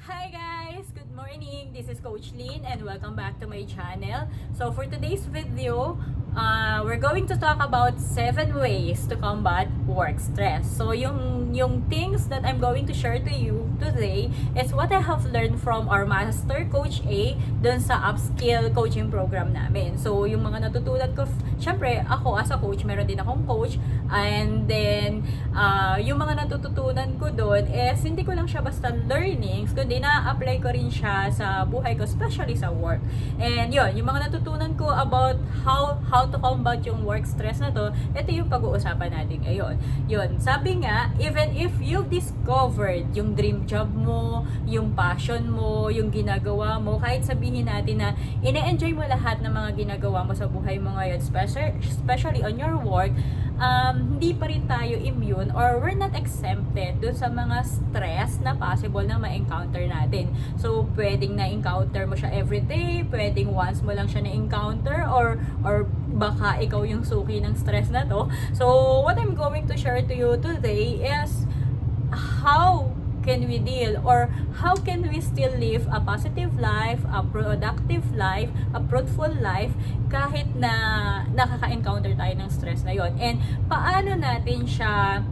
Hi guys! Good morning! This is Coach Lyn and welcome back to my channel. So for today's video, we're going to talk about 7 ways to combat work stress. So yung things that I'm going to share to you today is what I have learned from our Master Coach A dun sa upskill coaching program namin. So yung mga natutunan ko, syempre ako as a coach, meron din akong coach, and then yung mga natututunan ko dun is hindi ko lang siya basta learnings, kundi na-apply ko rin siya sa buhay ko, especially sa work. And yun, yung mga natutunan ko about how to combat yung work stress na to, ito yung pag-uusapan natin ngayon. Yun, sabi nga, even if you've discovered yung dream job mo, yung passion mo, yung ginagawa mo, kahit sabihin natin na ine-enjoy mo lahat ng mga ginagawa mo sa buhay mo ngayon, especially on your work, hindi pa rin tayo immune or we're not exempted dun sa mga stress na possible na ma-encounter natin. So, pwedeng na-encounter mo siya everyday, pwedeng once mo lang siya na-encounter, or baka ikaw yung suki ng stress na to. So, what I'm going to share to you today is how can we deal or how can we still live a positive life, a productive life, a fruitful life kahit na nakaka-encounter tayo ng stress na yon, and paano natin siya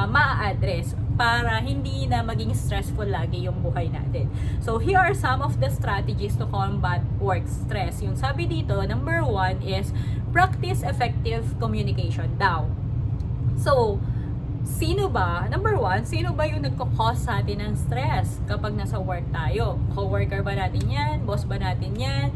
ma-address para hindi na maging stressful lagi yung buhay natin. So here are some of the strategies to combat work stress. Yung sabi dito, number 1 is practice effective communication daw. So sino ba yung nagko-cause sa atin ng stress kapag nasa work tayo? Co-worker ba natin yan? Boss ba natin yan?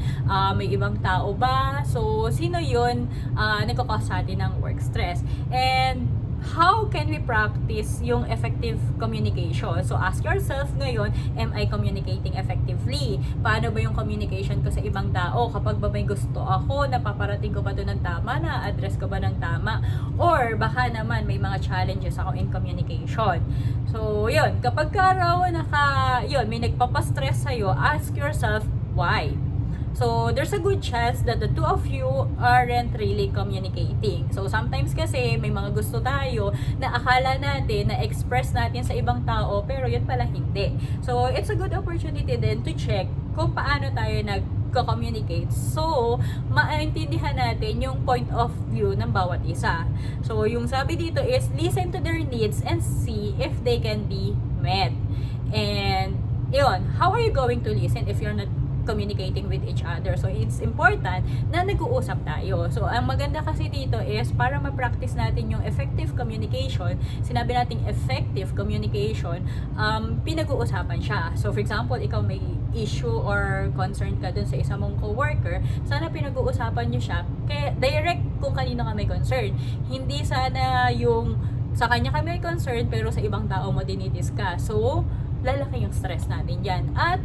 May ibang tao ba? So, sino yun nagko-cause sa atin ng work stress? And how can we practice yung effective communication? So, ask yourself ngayon, am I communicating effectively? Paano ba yung communication ko sa ibang tao? Kapag ba may gusto ako, napaparating ko ba ito ng tama? Na-address ko ba ng tama? Or baka naman may mga challenges ako in communication. So, yun. Kapag raw may nagpapastress sa'yo, ask yourself, why? So, there's a good chance that the two of you aren't really communicating. So, sometimes kasi may mga gusto tayo na akala natin na express natin sa ibang tao, pero yun pala hindi. So, it's a good opportunity then to check kung paano tayo nagko-communicate. So, maintindihan natin yung point of view ng bawat isa. So, yung sabi dito is listen to their needs and see if they can be met. And, yun, how are you going to listen if you're not communicating with each other? So, it's important na nag-uusap tayo. So, ang maganda kasi dito is para ma-practice natin yung effective communication, sinabi nating effective communication, pinag-uusapan siya. So, for example, ikaw may issue or concern ka dun sa isa mong co-worker, sana pinag-uusapan nyo siya, kaya direct kung kanino ka may concern. Hindi sana yung sa kanya ka may concern, pero sa ibang tao mo dinidiscuss. So, lalaki yung stress natin yan. At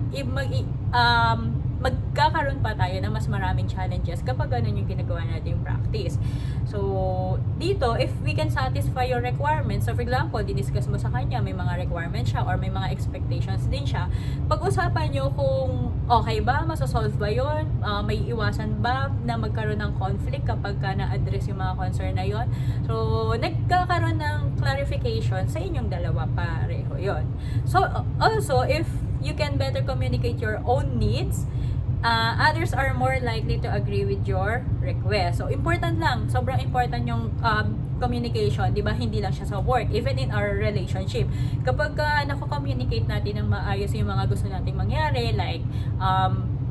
magkakaroon pa tayo ng mas maraming challenges kapag ganun yung ginagawa natin yung practice. So, dito, if we can satisfy your requirements, so for example, didiscuss mo sa kanya, may mga requirements siya or may mga expectations din siya, pag-usapan nyo kung okay ba, masasolve ba yun, may iwasan ba na magkaroon ng conflict kapag ka na-address yung mga concern na yun. So, nagkakaroon ng clarification sa inyong dalawa, pareho yun. So, also, if you can better communicate your own needs, others are more likely to agree with your request. So, important lang. Sobrang important yung communication, di ba? Hindi lang siya sa work, even in our relationship. Kapag nako-communicate natin ng maayos yung mga gusto nating mangyari, like,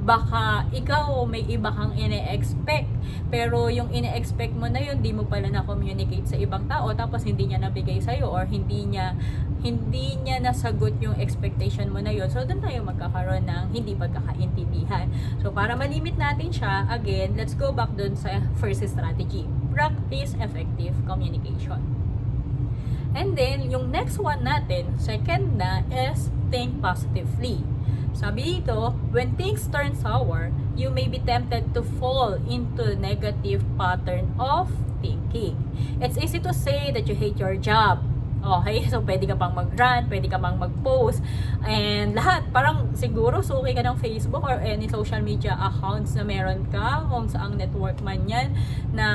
baka ikaw may iba kang ine-expect, pero yung ine-expect mo na yun, di mo pala na-communicate sa ibang tao, tapos hindi niya nabigay sa'yo, or hindi niya nasagot yung expectation mo na yun. So, doon tayo magkakaroon ng hindi pagkakaintindihan. So, para malimit natin siya, again, let's go back doon sa first strategy. Practice effective communication. And then, yung next one natin, second na, is think positively. Sabi dito, when things turn sour, you may be tempted to fall into negative pattern of thinking. It's easy to say that you hate your job. Okay, so pwede ka pang mag-rant, pwede ka pang mag-post, and lahat, parang siguro suki ka ng Facebook or any social media accounts na meron ka, kung saang network man yan, na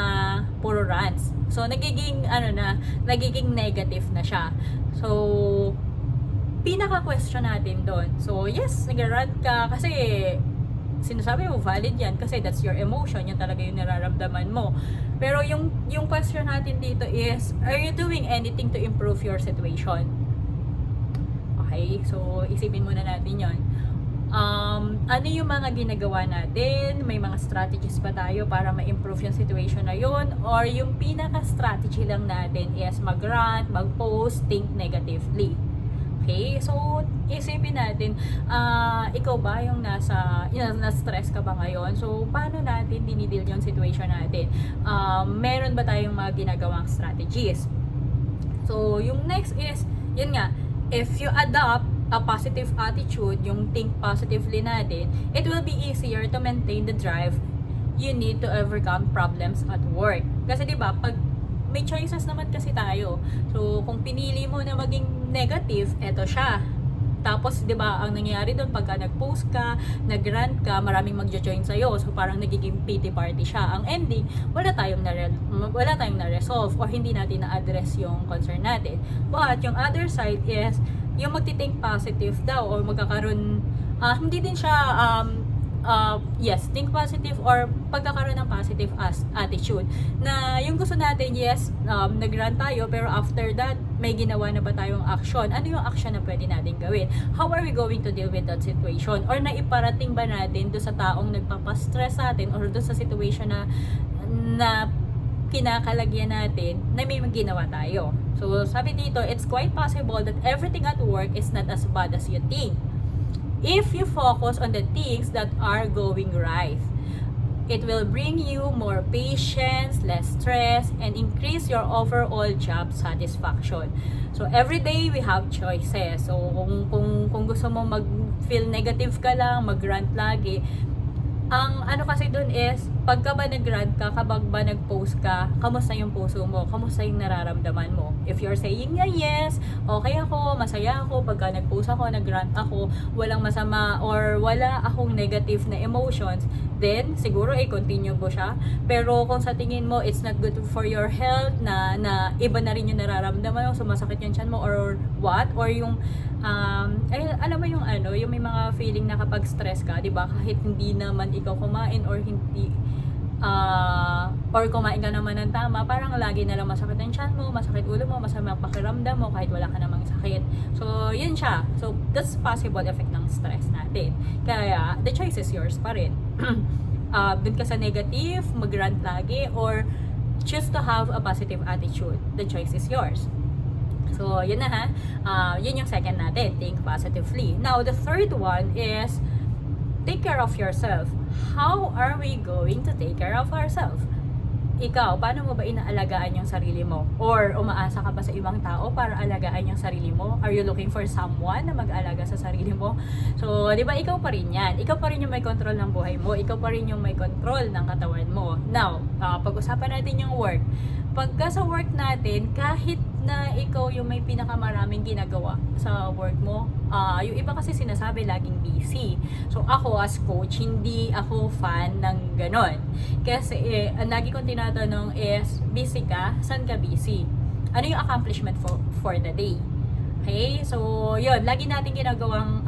puro rants. So, nagiging negative na siya. So, pinaka-question natin doon. So, yes, nag-rant ka kasi sinasabi mo valid yan kasi that's your emotion, yan talaga yung nararamdaman mo. Pero yung question natin dito is, are you doing anything to improve your situation? Okay, so isipin muna natin yon. Ano yung mga ginagawa natin? May mga strategies ba tayo para ma-improve yung situation na yun? Or yung pinaka-strategy lang natin is mag-rant, mag-post, think negatively? Okay, so isipin natin, ikaw ba yung na-stress ka ba ngayon? So, paano natin dinidil yung situation natin? Meron ba tayong mga ginagawang strategies? So, yung next is, yun nga, if you adopt a positive attitude, yung think positively natin, it will be easier to maintain the drive you need to overcome problems at work. Kasi 'di ba, pag may choices naman kasi tayo. So, kung pinili mo na maging negative, eto siya. Tapos, 'di ba, ang nangyayari doon pagka nag-post ka, nag-rant ka, maraming magjo-join sa iyo. So, parang nagiging pity party siya. Ang ending, wala tayong na-resolve or hindi natin na-address yung concern natin. But yung other side is yung magti-think positive daw or magkakaroon hindi din siya yes, think positive or pagkakaroon ng positive attitude. Na yung gusto natin, yes, nag-run tayo, pero after that, may ginawa na ba tayong action? Ano yung action na pwede natin gawin? How are we going to deal with that situation? Or naiparating ba natin doon sa taong nagpapastress sa atin or doon sa situation na kinakalagyan natin na may ginawa tayo? So, sabi dito, it's quite possible that everything at work is not as bad as you think. If you focus on the things that are going right, it will bring you more patience, less stress, and increase your overall job satisfaction. So, every day we have choices. So, kung gusto mo mag-feel negative ka lang, mag-rant lagi, ang ano kasi dun is, pagka ba nag-rant ka, kapag ba nag-post ka, kamusta yung puso mo? Kamusta yung nararamdaman mo? If you're saying na yes, okay ako, masaya ako, pagka nag-post ako, nag-rant ako, walang masama or wala akong negative na emotions, then siguro continue mo siya. Pero kung sa tingin mo it's not good for your health, na iba na rin yung nararamdaman mo, sumasakit yung tiyan mo or what, or yung alam mo yung yung may mga feeling na kapag stress ka, 'di ba, kahit hindi naman ikaw kumain or hindi or kumain ka naman ng tama, parang lagi na lang masakit ang tiyan mo, masakit ulo mo, masama ang pakiramdam mo kahit wala ka namang sakit. So, yun siya. So, that's possible effect ng stress natin. Kaya, the choice is yours pa rin. Dun ka sa negative, mag-rant lagi, or choose to have a positive attitude. The choice is yours. So, yun na ha. Yun yung second natin, think positively. Now, the third one is take care of yourself. How are we going to take care of ourselves? Ikaw, paano mo ba inaalagaan yung sarili mo? Or umaasa ka ba sa ibang tao para alagaan yung sarili mo? Are you looking for someone na mag-alaga sa sarili mo? So, di ba, ikaw pa rin yan. Ikaw pa rin yung may control ng buhay mo. Ikaw pa rin yung may control ng katawan mo. Now, pag-usapan natin yung work. Pagka sa work natin, kahit na ikaw yung may pinakamaraming ginagawa sa work mo, yung iba kasi sinasabi laging busy. So ako as coach, hindi ako fan ng ganon. Kasi ang lagi kong tinatanong is, busy ka? Saan ka busy? Ano yung accomplishment for the day? Okay? So yun, lagi natin ginagawang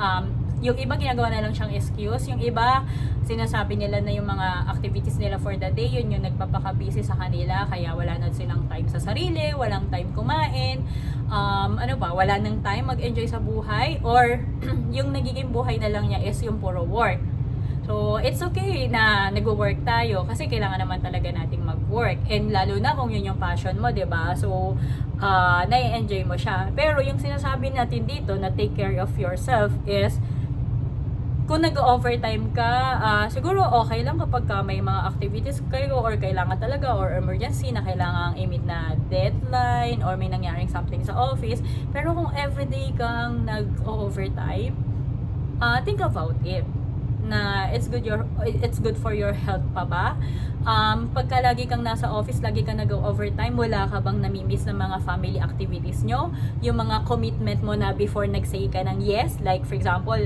yung iba ginagawa na lang siyang excuse, yung iba sinasabi nila na yung mga activities nila for the day, yun yung nagpapaka-busy sa kanila, kaya wala na silang time sa sarili, walang time kumain, wala nang time mag-enjoy sa buhay, or yung nagiging buhay na lang niya is yung puro work. So, it's okay na nag-work tayo kasi kailangan naman talaga nating mag-work. And lalo na kung yun yung passion mo, 'di ba? So, nai-enjoy mo siya. Pero yung sinasabi natin dito na take care of yourself is kung nag-overtime ka, siguro okay lang kapag may mga activities kayo or kailangan talaga or emergency na kailangang i-meet na deadline or may nangyaring something sa office. Pero kung everyday kang nag-overtime, think about it. na it's good for your health pa ba? Pagka lagi kang nasa office, lagi kang nag-overtime, wala ka bang namimiss ng mga family activities nyo? Yung mga commitment mo na before nag-say ka ng yes, like for example,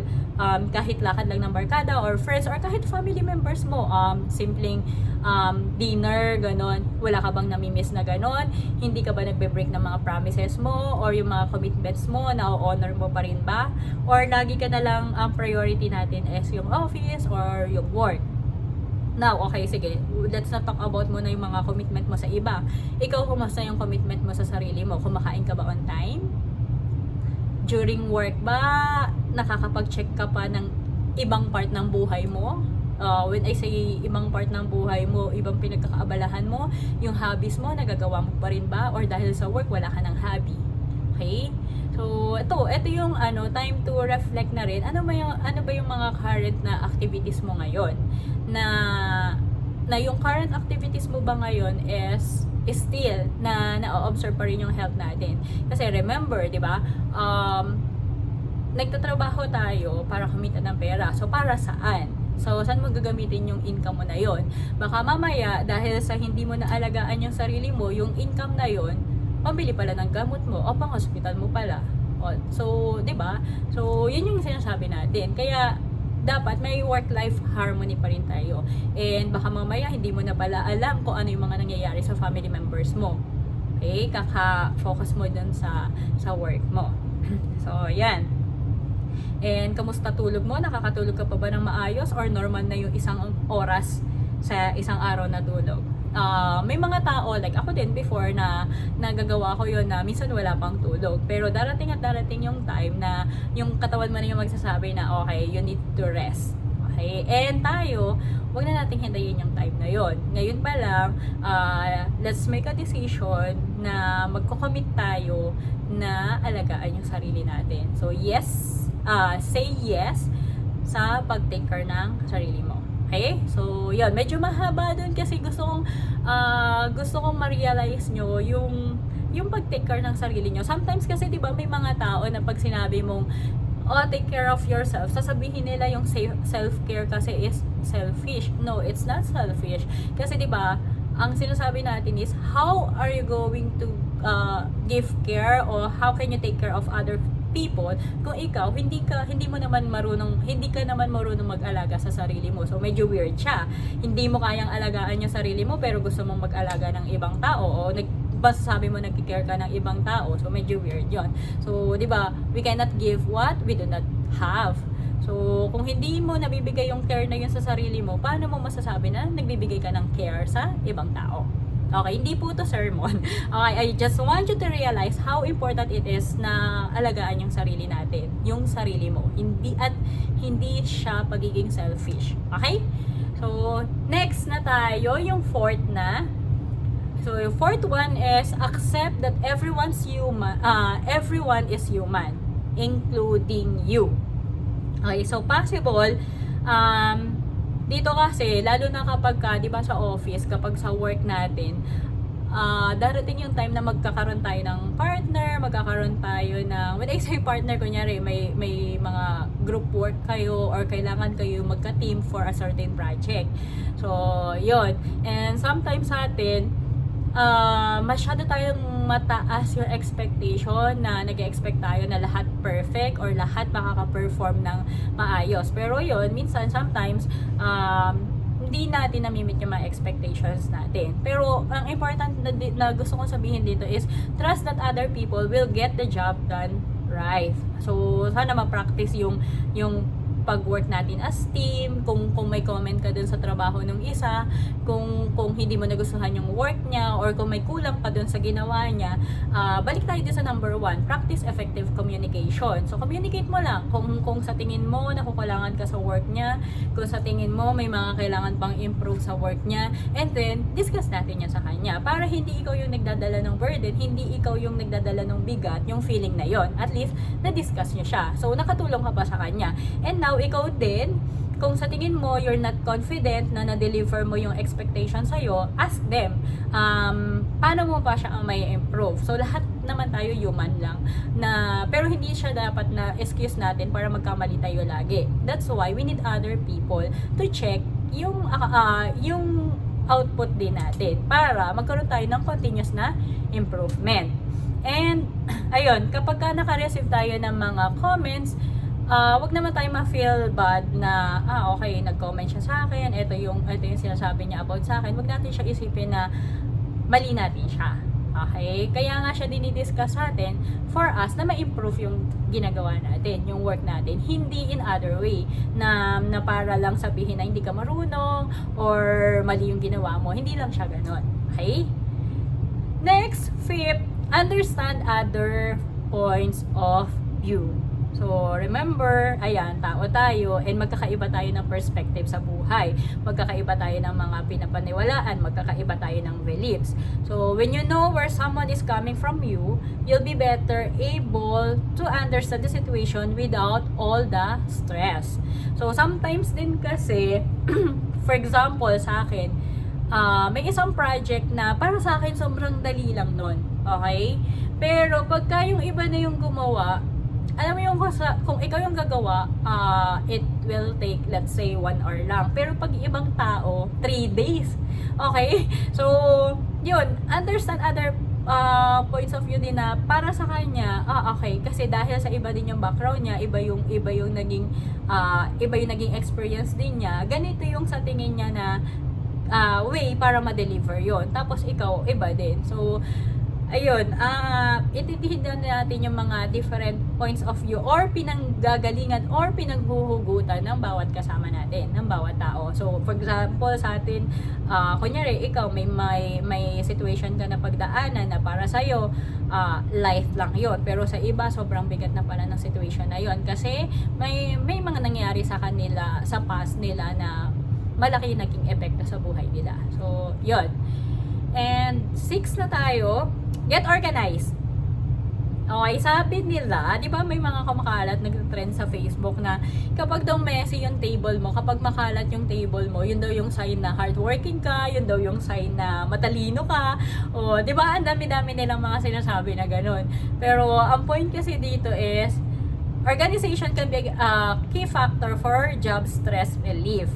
kahit lakad lang ng barkada or friends or kahit family members mo, simpleng dinner, ganon, wala ka bang namimiss na ganon? Hindi ka ba nagbe-break ng mga promises mo or yung mga commitments mo, na-honor mo pa rin ba? Or lagi ka na lang ang priority natin is yung office or yung work? Now, okay, sige, let's not talk about muna yung mga commitment mo sa iba. Ikaw, kumusta yung commitment mo sa sarili mo? Kumakain ka ba on time? During work ba, nakakapag-check ka pa ng ibang part ng buhay mo? When I say ibang part ng buhay mo, ibang pinagkakaabalahan mo, yung hobbies mo, nagagawa mo pa rin ba? Or dahil sa work, wala ka ng hobby? Okay? So, ito yung time to reflect na rin. Ano ba yung mga current na activities mo ngayon? Na yung current activities mo ba ngayon is still na-observe pa rin yung health natin. Kasi remember, 'di ba? Nagtatrabaho tayo para kumita ng pera. So, para saan? So, saan mo gagamitin yung income mo na yon? Baka mamaya, dahil sa hindi mo naalagaan yung sarili mo, yung income na yon, pambili pala ng gamot mo o pang hospital mo pala. So, 'di ba? So, 'yun yung sinasabi natin. Kaya dapat may work-life harmony pa rin tayo. And baka mamaya hindi mo na pala alam kung ano yung mga nangyayari sa family members mo. Okay? Kaka-focus mo dun sa work mo. So, 'yan. And kamusta tulog mo? Nakakatulog ka pa ba ng maayos or normal na yung isang oras sa isang araw na tulog? May mga tao, like ako din before, na nagagawa ko yun na minsan wala pang tulog. Pero darating yung time na yung katawan mo na yung magsasabi na okay, you need to rest. Okay? And tayo, wag na nating hintayin yung time na yon. Ngayon pa lang, let's make a decision na magko-commit tayo na alagaan yung sarili natin. So yes, say yes sa pag-take care ng sarili mo. Okay? So, yun. Medyo mahaba dun kasi gusto kong ma-realize nyo yung pag-take care ng sarili nyo. Sometimes kasi, di ba, may mga tao na pag sinabi mong, take care of yourself, sasabihin nila yung self-care kasi is selfish. No, it's not selfish. Kasi, di ba, ang sinasabi natin is, how are you going to give care or how can you take care of other people kung ikaw hindi ka naman marunong mag-alaga sa sarili mo. So medyo weird siya. Hindi mo kayang alagaan yung sarili mo pero gusto mong mag-alaga ng ibang tao o sabi mo nagki-care ka ng ibang tao. So medyo weird 'yon. So 'di ba, we cannot give what we do not have. So kung hindi mo nabibigay yung care na yun sa sarili mo, paano mo masasabi na nagbibigay ka ng care sa ibang tao? Okay, hindi po to sermon. Okay, I just want you to realize how important it is na alagaan yung sarili natin, yung sarili mo. Hindi siya pagiging selfish. Okay? So, next na tayo, yung fourth na. So, yung fourth one is accept that everyone is human, including you. Okay, so possible, dito kasi, lalo na kapag di ba sa office, kapag sa work natin, darating yung time na magkakaroon tayo ng partner, magkakaroon tayo ng, when I say partner, kunyari, may mga group work kayo or kailangan kayo magka-team for a certain project. So, yun. And sometimes sa atin, masyado tayong mataas yung expectation na nag-expect tayo na lahat perfect or lahat makaka-perform ng maayos. Pero yun, minsan, sometimes, hindi natin namimit yung mga expectations natin. Pero, ang important na gusto kong sabihin dito is, trust that other people will get the job done right. So, sana ma-practice yung pag-work natin as team, kung may comment ka dun sa trabaho ng isa, kung hindi mo nagustuhan yung work niya, or kung may kulang pa dun sa ginawa niya, balik tayo dun sa number 1, practice effective communication. So, communicate mo lang kung sa tingin mo nakukulangan ka sa work niya, kung sa tingin mo may mga kailangan pang improve sa work niya, and then, discuss natin yan sa kanya. Para hindi ikaw yung nagdadala ng burden, hindi ikaw yung nagdadala ng bigat, yung feeling na yon. At least, na-discuss niyo siya. So, nakatulong ka pa sa kanya. And now, ikaw din, kung sa tingin mo you're not confident na na-deliver mo yung expectation sa'yo, ask them, paano mo pa siya may improve? So lahat naman tayo, human lang. Pero hindi siya dapat na excuse natin para magkamali tayo lagi. That's why we need other people to check yung output din natin para magkaroon tayo ng continuous na improvement. And ayun, kapag naka-receive tayo ng mga comments, wag naman tayo ma-feel bad na okay, nag-comment siya sa akin, ito yung sinasabi niya about sa akin. Wag natin siya isipin na mali natin siya. Okay? Kaya nga siya dinidiscuss natin for us na ma-improve yung ginagawa natin, yung work natin. Hindi in other way na para lang sabihin na hindi ka marunong or mali yung ginawa mo. Hindi lang siya ganon. Okay? Next, fifth, understand other points of view. So, remember, ayan, tao tayo and magkakaiba tayo ng perspective sa buhay. Magkakaiba tayo ng mga pinapaniwalaan, magkakaiba tayo ng beliefs. So, when you know where someone is coming from you, you'll be better able to understand the situation without all the stress. So, sometimes din kasi, for example, sa akin, may isang project na para sa akin sobrang dali lang nun. Okay? Pero, pagka yung iba na yung gumawa, alam mo yung kung ikaw yung gagawa, it will take, let's say, 1 hour lang. Pero pag ibang tao, 3 days. Okay? So, yun, understand other points of view din na para sa kanya, okay, kasi dahil sa iba din yung background niya, iba yung naging experience din niya, ganito yung sa tingin niya na way para ma-deliver yon. Tapos ikaw, iba din. So, ayun, itindihan natin yung mga different points of view or pinanggagalingan or pinaghuhugutan ng bawat kasama natin, ng bawat tao. So, for example, sa atin, kunyari, ikaw may situation ka na pagdaanan na para sa'yo, life lang yon. Pero sa iba, sobrang bigat na pala ng situation na yon. Kasi may mga nangyari sa kanila, sa past nila na malaki naging epekto sa buhay nila. So, yon. And 6 na tayo, get organized. Okay, sabi nila, di ba may mga kumakalat nag-trend sa Facebook na kapag daw messy yung table mo, kapag makalat yung table mo, yun daw yung sign na hardworking ka, yun daw yung sign na matalino ka. O, di ba, ang dami-dami nilang mga sinasabi na ganun. Pero, ang point kasi dito is, organization can be a key factor for job stress relief.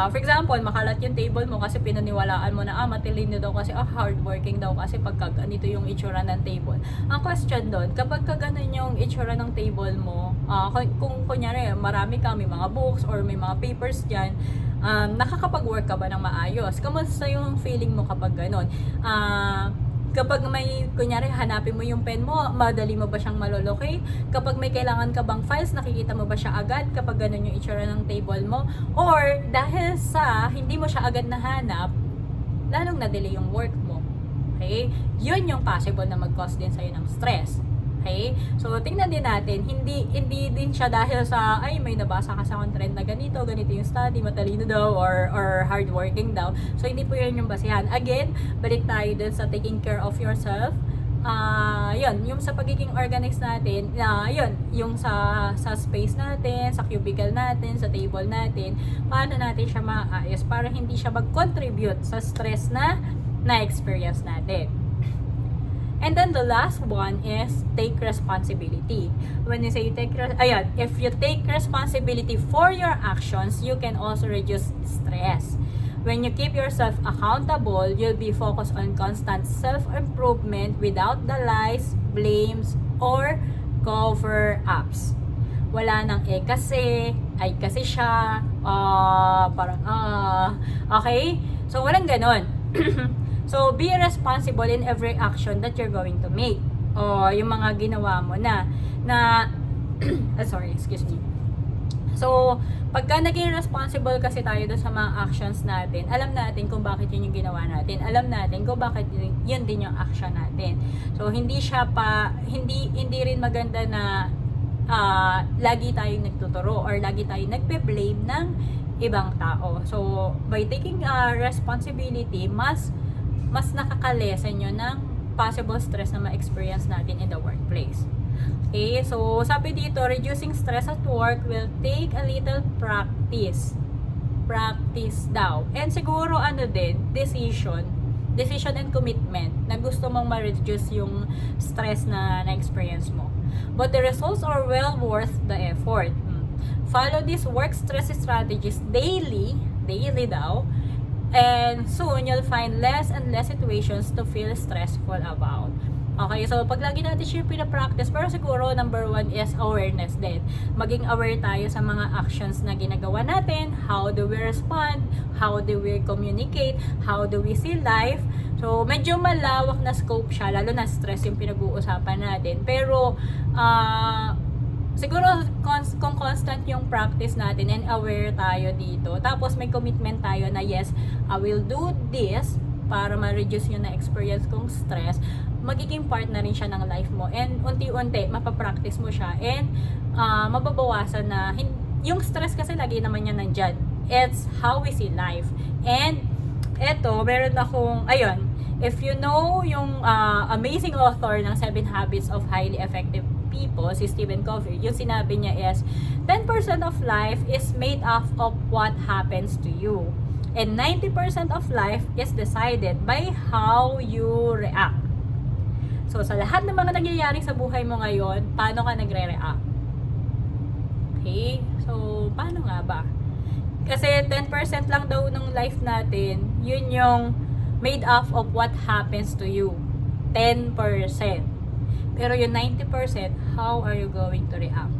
For example, makalat yung table mo kasi pinaniwalaan mo na matalino daw kasi hardworking daw kasi pagka ganito yung itsura ng table. Ang question doon, kapag ganun yung itsura ng table mo, kung kunyari marami ka, may mga books or may mga papers dyan, nakakapag-work ka ba ng maayos? Kamusta yung feeling mo kapag ganun? Kapag may, kunyari, hanapin mo yung pen mo, madali mo ba siyang malolocate? Kapag may kailangan ka bang files, nakikita mo ba siya agad kapag ganun yung itsura ng table mo? Or, dahil sa hindi mo siya agad nahanap, lalong na-delay yung work mo. Okay? Yun yung possible na mag-cause din sa'yo ng stress. Okay? So, tingnan din natin, hindi din siya dahil sa, may nabasa ka sa trend na ganito yung study, matalino daw, or hardworking daw. So, hindi po yun yung basihan. Again, balik tayo dun sa taking care of yourself. Yun, yung sa pagiging organized natin, yun, yung sa space natin, sa cubicle natin, sa table natin, paano natin siya maayos para hindi siya mag-contribute sa stress na na-experience natin. And then the last one is take responsibility. When you say if you take responsibility for your actions, you can also reduce stress. When you keep yourself accountable, you'll be focused on constant self-improvement without the lies, blames, or cover-ups. Wala nang kasi, ay kasi siya, okay? So, walang ganon. So, be responsible in every action that you're going to make. O, yung mga ginawa mo excuse me. So, pagka naging responsible kasi tayo doon sa mga actions natin, alam natin kung bakit yun yung ginawa natin. Alam natin kung bakit yun din yung action natin. So, hindi rin maganda na lagi tayong nagtuturo or lagi tayong nagpe-blame ng ibang tao. So, by taking responsibility, mas nakakalesen yun ng possible stress na ma-experience natin in the workplace. Okay, so sabi dito, reducing stress at work will take a little practice. Practice daw. And siguro decision decision and commitment na gusto mong ma-reduce yung stress na na-experience mo. But the results are well worth the effort. Follow these work stress strategies daily daw, and soon you'll find less and less situations to feel stressful about. Okay, so pag lagi natin siya pinapractice, pero siguro number 1 is awareness din. Maging aware tayo sa mga actions na ginagawa natin, how do we respond, how do we communicate, how do we see life. So medyo malawak na scope siya, lalo na stress yung pinag-uusapan natin. Pero siguro kung constant yung practice natin and aware tayo dito, tapos may commitment tayo na yes, I will do this para ma-reduce yung na-experience kong stress, magiging part na rin siya ng life mo, and unti-unti mapapractice mo siya, and mababawasan na yung stress kasi lagi naman yan nandyan. It's how we see life. And eto, meron akong, ayun, if you know yung amazing author ng 7 Habits of Highly Effective People, si Stephen Covey, yung sinabi niya is 10% of life is made up of what happens to you, and 90% of life is decided by how you react. So, sa lahat ng mga nangyayari sa buhay mo ngayon, paano ka nagre-react? Okay? So, paano nga ba? Kasi 10% lang daw ng life natin, yun yung made up of what happens to you. 10%. Pero yung 90%, how are you going to react?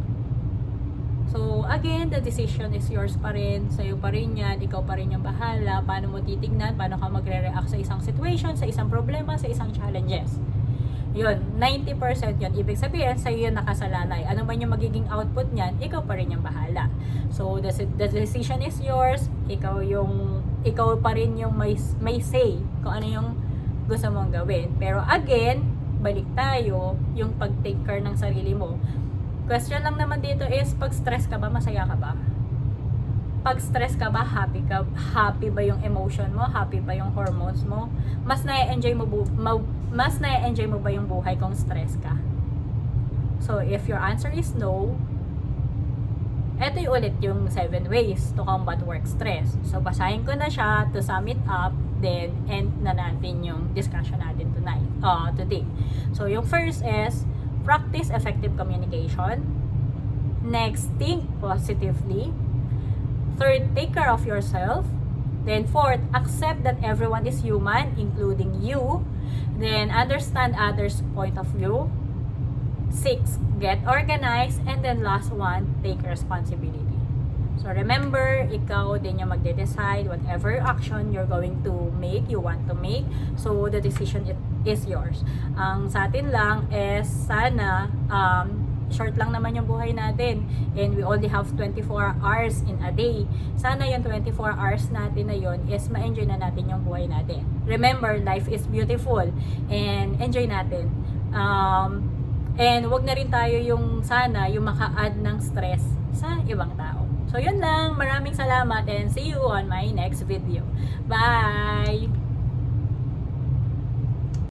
So, again, the decision is yours pa rin. Sa'yo pa rin yan. Ikaw pa rin yung bahala. Paano mo titignan? Paano ka magre-react sa isang situation, sa isang problema, sa isang challenges? Yun, 90% yun. Ibig sabihin, sa'yo yun nakasalalay. Ano man yung magiging output niyan, ikaw pa rin yung bahala. So, the decision is yours. Ikaw pa rin yung may say kung ano yung gusto mong gawin. Pero again, balik tayo, yung pag-take care ng sarili mo. Question lang naman dito is, pag stress ka ba, masaya ka ba? Pag stress ka ba, happy ka? Happy ba yung emotion mo? Happy ba yung hormones mo? Mas na-enjoy mo ba yung buhay kung stress ka? So, if your answer is no, eto yung ulit yung 7 ways to combat work stress. So, basahin ko na siya to sum it up, then end na natin yung discussion natin today. So, yung first is, practice effective communication. Next, think positively. Third, take care of yourself. Then fourth, accept that everyone is human, including you. Then understand others' point of view. 6, get organized. And then last one, take responsibility. So remember, ikaw din yung magde-decide whatever action you're going to make, you want to make. So the decision is yours. Ang sa atin lang is sana short lang naman yung buhay natin, and we only have 24 hours in a day. Sana yung 24 hours natin na yun is ma-enjoy na natin yung buhay natin. Remember, life is beautiful, and enjoy natin. And wag na rin tayo yung sana yung maka-add ng stress sa ibang tao. So yun lang, maraming salamat, and see you on my next video. Bye!